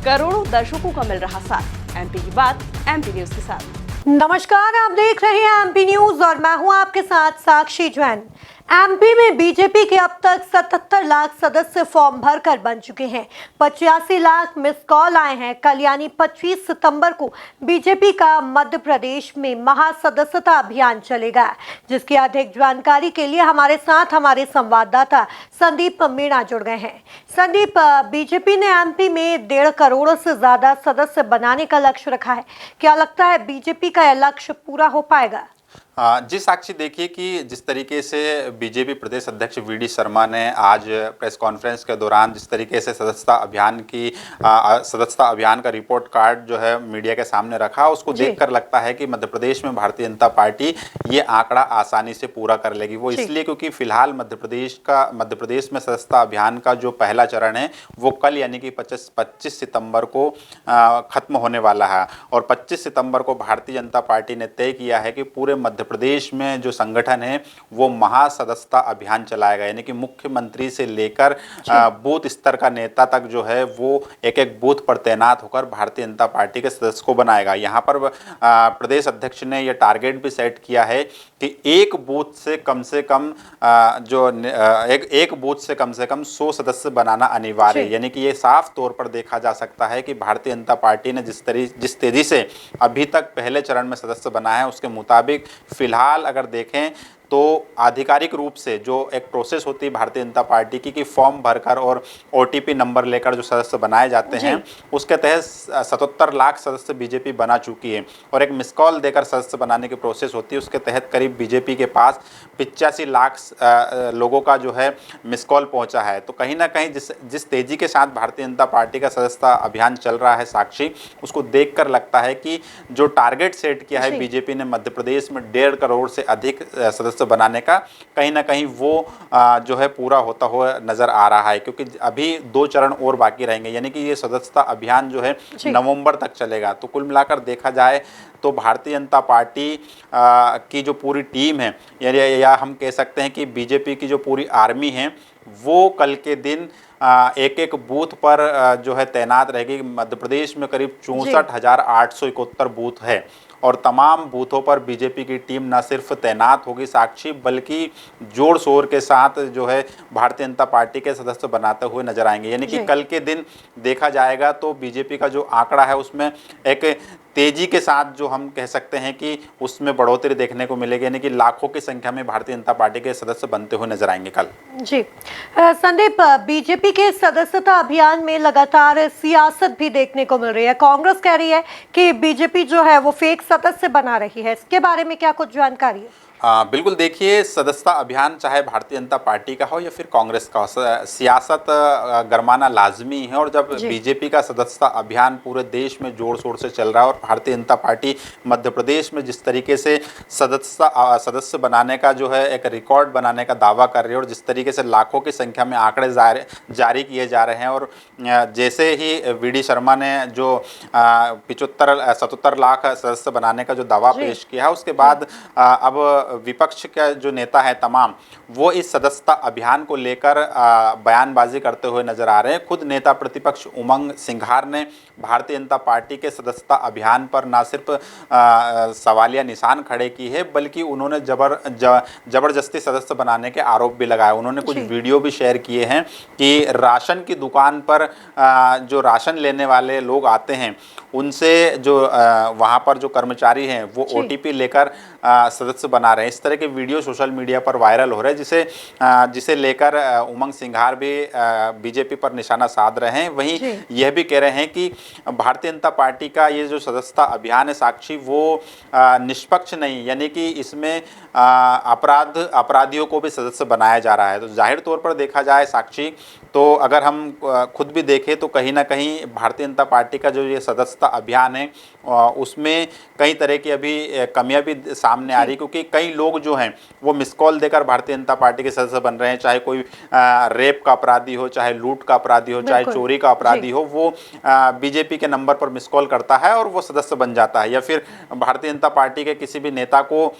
करोड़ों दर्शकों का मिल रहा साथ। एमपी की बात एमपी न्यूज के साथ। नमस्कार, आप देख रहे हैं एमपी न्यूज और मैं हूं आपके साथ साक्षी जैन। एमपी में बीजेपी के अब तक 77 लाख सदस्य फॉर्म भरकर बन चुके हैं। 85 लाख मिस कॉल आए हैं। कल यानी 25 सितंबर को बीजेपी का मध्य प्रदेश में महासदस्यता अभियान चलेगा, जिसकी अधिक जानकारी के लिए हमारे साथ हमारे संवाददाता संदीप मीणा जुड़ गए हैं। संदीप, बीजेपी ने एमपी में 1.5 करोड़ से ज्यादा सदस्य बनाने का लक्ष्य रखा है। क्या लगता है बीजेपी का यह लक्ष्य पूरा हो पाएगा? जी साक्षी, देखिए कि जिस तरीके से बीजेपी प्रदेश अध्यक्ष वीडी शर्मा ने आज प्रेस कॉन्फ्रेंस के दौरान जिस तरीके से सदस्यता अभियान का रिपोर्ट कार्ड जो है मीडिया के सामने रखा, उसको देखकर लगता है कि मध्य प्रदेश में भारतीय जनता पार्टी ये आंकड़ा आसानी से पूरा कर लेगी। वो इसलिए क्योंकि फिलहाल मध्य प्रदेश में सदस्यता अभियान का जो पहला चरण है वो कल यानी कि 25 सितंबर को खत्म होने वाला है और 25 सितंबर को भारतीय जनता पार्टी ने तय किया है कि पूरे मध्य प्रदेश में जो संगठन है वो महासदस्यता अभियान चलाएगा, यानी कि मुख्यमंत्री से लेकर बूथ स्तर का नेता तक जो है वो एक एक बूथ पर तैनात होकर भारतीय जनता पार्टी के सदस्य को बनाएगा। यहाँ पर प्रदेश अध्यक्ष ने यह टारगेट भी सेट किया है कि एक बूथ से कम 100 सदस्य बनाना अनिवार्य है। यानी कि ये साफ तौर पर देखा जा सकता है कि भारतीय जनता पार्टी ने जिस तेजी से अभी तक पहले चरण में सदस्य बनाए हैं उसके मुताबिक फिलहाल अगर देखें तो आधिकारिक रूप से जो एक प्रोसेस होती है भारतीय जनता पार्टी की फॉर्म भरकर और ओटीपी नंबर लेकर जो सदस्य बनाए जाते हैं, उसके तहत 77 लाख सदस्य बीजेपी बना चुकी है और एक मिस कॉल देकर सदस्य बनाने की प्रोसेस होती है। उसके तहत करीब बीजेपी के पास 85 लाख लोगों का जो है मिस कॉल पहुंचा है। तो कहीं ना कहीं जिस तेजी के साथ भारतीय जनता पार्टी का सदस्यता अभियान चल रहा है साक्षी, उसको देख कर लगता है कि जो टारगेट सेट किया है बीजेपी ने मध्य प्रदेश में 1.5 करोड़ से अधिक सदस्य बनाने का, कहीं ना कहीं वो जो है पूरा होता हुआ नजर आ रहा है, क्योंकि अभी 2 चरण और बाकी रहेंगे। यानी कि ये सदस्यता अभियान जो है नवंबर तक चलेगा। तो कुल मिलाकर देखा जाए तो भारतीय जनता पार्टी की जो पूरी टीम है या हम कह सकते हैं कि बीजेपी की जो पूरी आर्मी है वो कल के दिन एक एक बूथ पर जो है तैनात रहेगी। मध्य प्रदेश में करीब 64,871 बूथ है और तमाम बूथों पर बीजेपी की टीम न सिर्फ तैनात होगी साक्षी, बल्कि जोर शोर के साथ जो है भारतीय जनता पार्टी के सदस्य बनाते हुए नजर आएंगे। यानी कि कल के दिन देखा जाएगा तो बीजेपी का जो आंकड़ा है उसमें एक तेजी के साथ जो हम कह सकते हैं कि उसमें बढ़ोतरी देखने को मिलेगी, यानी कि लाखों की संख्या में भारतीय जनता पार्टी के सदस्य बनते हुए नजर आएंगे कल। जी संदीप, बीजेपी के सदस्यता अभियान में लगातार सियासत भी देखने को मिल रही है। कांग्रेस कह रही है कि बीजेपी जो है वो फेक सदस्य बना रही है। इसके बारे में क्या कुछ जानकारी है? बिल्कुल, देखिए सदस्यता अभियान चाहे भारतीय जनता पार्टी का हो या फिर कांग्रेस का हो, सियासत गरमाना लाजमी है। और जब बीजेपी का सदस्यता अभियान पूरे देश में जोर शोर से चल रहा है और भारतीय जनता पार्टी मध्य प्रदेश में जिस तरीके से सदस्य बनाने का जो है एक रिकॉर्ड बनाने का दावा कर रही है और जिस तरीके से लाखों की संख्या में आंकड़े जारी किए जा रहे हैं और जैसे ही वीडी शर्मा ने जो 77 लाख सदस्य बनाने का जो दावा पेश किया है, उसके बाद अब विपक्ष का जो नेता है तमाम वो इस सदस्यता अभियान को लेकर बयानबाजी करते हुए नजर आ रहे हैं। खुद नेता प्रतिपक्ष उमंग सिंघार ने भारतीय जनता पार्टी के सदस्यता अभियान पर न सिर्फ सवालिया निशान खड़े की है, बल्कि उन्होंने जबरदस्ती सदस्य बनाने के आरोप भी लगाए। उन्होंने कुछ वीडियो भी शेयर किए हैं कि राशन की दुकान पर जो राशन लेने वाले लोग आते हैं उनसे जो वहाँ पर जो कर्मचारी हैं वो ओटीपी लेकर सदस्य बना रहे हैं। इस तरह के वीडियो सोशल मीडिया पर वायरल हो रहे हैं, जिसे लेकर उमंग सिंघार भी बीजेपी पर निशाना साध रहे हैं। वहीं यह भी कह रहे हैं कि भारतीय जनता पार्टी का ये जो सदस्यता अभियान है साक्षी, वो निष्पक्ष नहीं, यानी कि इसमें अपराधियों को भी सदस्य बनाया जा रहा है। तो जाहिर तौर पर देखा जाए साक्षी, तो अगर हम खुद भी देखें तो कहीं ना कहीं भारतीय जनता पार्टी का जो ये सदस्यता अभियान है उसमें कई तरह की अभी कमियां भी सामने आ रही, क्योंकि कई लोग जो हैं वो मिस कॉल देकर भारतीय जनता पार्टी के सदस्य बन रहे हैं। चाहे कोई रेप का अपराधी हो, चाहे लूट का अपराधी हो, चाहे चोरी का अपराधी हो, वो बीजेपी के नंबर पर मिस कॉल करता है और वो सदस्य बन जाता है। या फिर भारतीय जनता पार्टी के किसी भी नेता को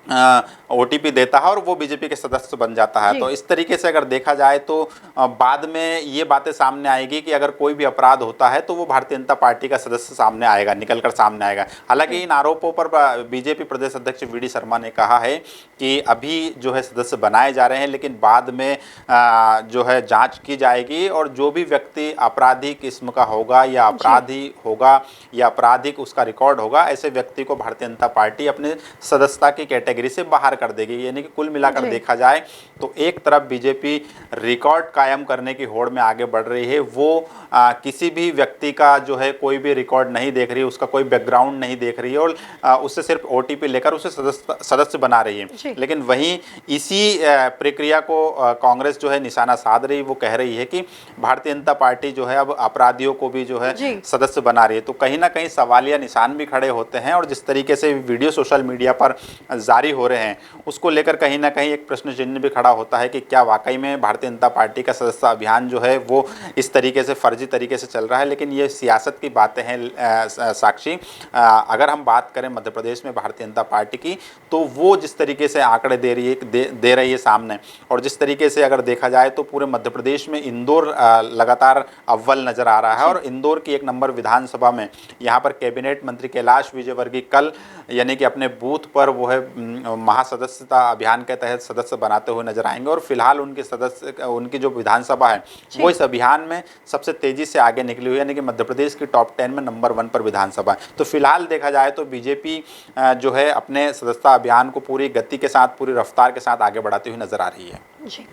OTP देता है और वो बीजेपी के सदस्य बन जाता है। तो इस तरीके से अगर देखा जाए तो बाद में ये बातें सामने आएगी कि अगर कोई भी अपराध होता है तो वो भारतीय जनता पार्टी का सदस्य सामने आएगा, निकलकर सामने आएगा। हालांकि इन आरोपों पर बीजेपी प्रदेश अध्यक्ष VD शर्मा ने कहा है कि अभी जो है सदस्य बनाए जा रहे हैं, लेकिन बाद में जो है जांच की जाएगी और जो भी व्यक्ति आपराधिक किस्म का होगा या अपराधी होगा या आपराधिक उसका रिकॉर्ड होगा, ऐसे व्यक्ति को भारतीय जनता पार्टी अपने सदस्यता की कैटेगरी से बाहर कर देगी। यानी कि कुल मिलाकर देखा जाए तो एक तरफ बीजेपी रिकॉर्ड कायम करने की होड़ में आगे बढ़ रही है, वो किसी भी व्यक्ति का जो है कोई भी रिकॉर्ड नहीं देख रही है, उसका कोई बैकग्राउंड नहीं देख रही है और उससे सिर्फ OTP लेकर उसे सदस्य बना रही है। लेकिन वहीं इसी प्रक्रिया को कांग्रेस जो है निशाना साध रही, वो कह रही है कि भारतीय जनता पार्टी जो है अब अपराधियों को भी जो है सदस्य बना रही है। तो कहीं ना कहीं सवालिया निशान भी खड़े होते हैं और जिस तरीके से वीडियो सोशल मीडिया पर जारी हो रहे हैं उसको लेकर कहीं ना कहीं एक प्रश्न चिन्ह भी खड़ा होता है कि क्या वाकई में भारतीय जनता पार्टी का सदस्यता अभियान जो है वो इस तरीके से फर्जी तरीके से चल रहा है। लेकिन ये सियासत की बातें हैं साक्षी। अगर हम बात करें मध्य प्रदेश में भारतीय जनता पार्टी की, तो वो जिस तरीके से आंकड़े दे रही है सामने, और जिस तरीके से अगर देखा जाए तो पूरे मध्य प्रदेश में इंदौर लगातार अव्वल नजर आ रहा है। और इंदौर की 1 नंबर विधानसभा में यहाँ पर कैबिनेट मंत्री कैलाश विजयवर्गीय कल यानी कि अपने बूथ पर वो है महासदस्यता अभियान के तहत सदस्य बनाते हुए नजर आएंगे। और फिलहाल उनकी जो विधानसभा है वो इस अभियान में सबसे तेजी से आगे निकली हुई है, यानी कि मध्य प्रदेश की टॉप 10 में नंबर 1 पर विधानसभा है। तो फिलहाल देखा जाए तो बीजेपी जो है अपने सदस्यता अभियान को पूरी गति के साथ, पूरी रफ्तार के साथ आगे बढ़ाती हुई नजर आ रही है। जी,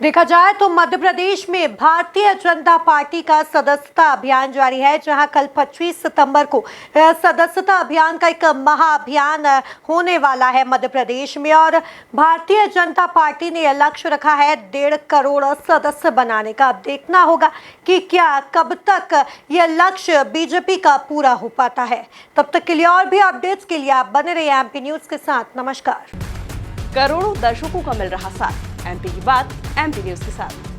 देखा जाए तो मध्य प्रदेश में भारतीय जनता पार्टी का सदस्यता अभियान जारी है, जहां कल 25 सितंबर को सदस्यता अभियान का एक महाअभियान होने वाला है मध्य प्रदेश में। और भारतीय जनता पार्टी ने यह लक्ष्य रखा है 1.5 करोड़ सदस्य बनाने का। अब देखना होगा कि क्या कब तक यह लक्ष्य बीजेपी का पूरा हो पाता है। तब तक के लिए और भी अपडेट्स के लिए आप बने रहिए MP न्यूज के साथ। नमस्कार। करोड़ों दर्शकों का मिल रहा साथ, MP की बात MP न्यूज के साथ।